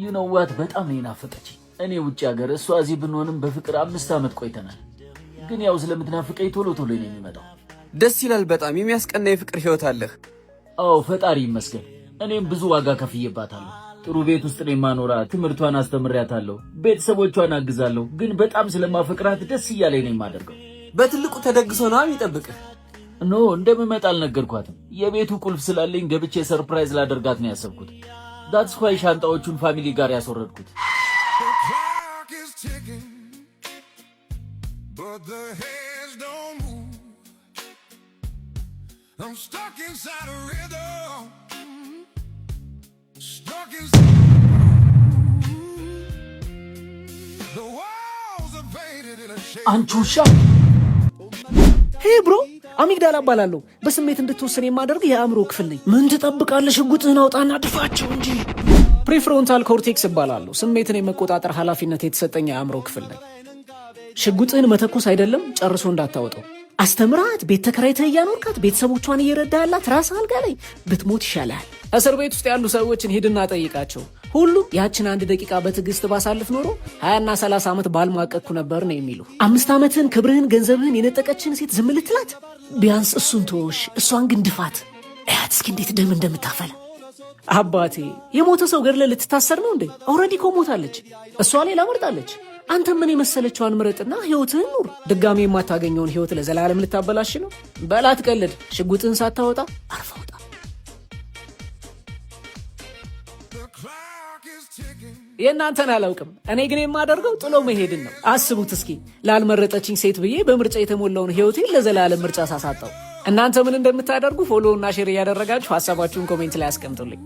you know what በጣም ነው ናፈቀችኝ። እኔ ውጭ ሀገር እሷ እዚህ ብንሆንም በፍቅር 5 ዓመት ቆይተናል። ግን ያው ስለምትናፍቀኝ ቶሎ ቶሎ ነው የሚመጣው። ደስ ይላል በጣም የሚያስቀና የፍቅር ህይወት አለህ። አዎ ፈጣሪ ይመስገን። እኔም ብዙ ዋጋ ከፍዬባታለሁ። ጥሩ ቤት ውስጥ ነው የማኖራት፣ ትምህርቷን አስተምሪያታለሁ፣ ቤተሰቦቿን አግዛለሁ። ግን በጣም ስለማፈቅራት ደስ እያለኝ ነው የማደርገው። በትልቁ ተደግሶ ነው የሚጠብቅህ። ኖ እንደምመጣ አልነገርኳትም። የቤቱ ቁልፍ ስላለኝ ገብቼ ሰርፕራይዝ ላደርጋት ነው ያሰብኩት። that's why ሻንጣዎቹን ፋሚሊ ጋር ያስወረድኩት። But the heads don't move. I'm stuck inside a rhythm. Stuck inside. The walls are painted in a shade. አንቹሻ ሄይ ብሮ አሚግዳላ እባላለሁ። በስሜት እንድትወሰን የማደርግ የአእምሮ ክፍል ነኝ። ምን ትጠብቃለህ? ሽጉጥህን አውጣና ድፋቸው እንጂ። ፕሪፍሮንታል ኮርቴክስ እባላለሁ። ስሜትን የመቆጣጠር ኃላፊነት የተሰጠኝ የአእምሮ ክፍል ነኝ። ሽጉጥህን መተኮስ አይደለም ጨርሶ እንዳታወጣው። አስተምራት፣ ቤት ተከራይተህ እያኖርካት፣ ቤተሰቦቿን እየረዳህላት፣ ራስህ አልጋ ላይ ብትሞት ይሻላል። እስር ቤት ውስጥ ያሉ ሰዎችን ሂድና ጠይቃቸው። ሁሉም ያችን 1 ደቂቃ በትዕግስት ባሳልፍ ኖሮ 20 እና 30 ዓመት ባልማቀቅኩ ነበር ነው የሚሉ። 5 ዓመትህን፣ ክብርህን፣ ገንዘብህን የነጠቀችን ሴት ዝም ልትላት? ቢያንስ እሱን ተወሽ፣ እሷን ግን ድፋት። እያት እስኪ እንዴት ደም እንደምታፈላ። አባቴ የሞተ ሰው ገድለህ ልትታሰር ነው እንዴ? ኦልሬዲ እኮ ሞታለች። እሷ ሌላ መርጣለች። አንተ ምን የመሰለችዋን ምረጥና ህይወትህን ኑር። ድጋሚ የማታገኘውን ህይወት ለዘላለም ልታበላሽ ነው? በላት ቀልድ። ሽጉጥህን ሳታወጣ አርፈህ ውጣ። የእናንተን አላውቅም። እኔ ግን የማደርገው ጥሎ መሄድን ነው። አስቡት እስኪ ላልመረጠችኝ ሴት ብዬ በምርጫ የተሞላውን ህይወቴን ለዘላለም ምርጫ ሳሳጣው። እናንተ ምን እንደምታደርጉ ፎሎ እና ሼር እያደረጋችሁ ሐሳባችሁን ኮሜንት ላይ አስቀምጡልኝ።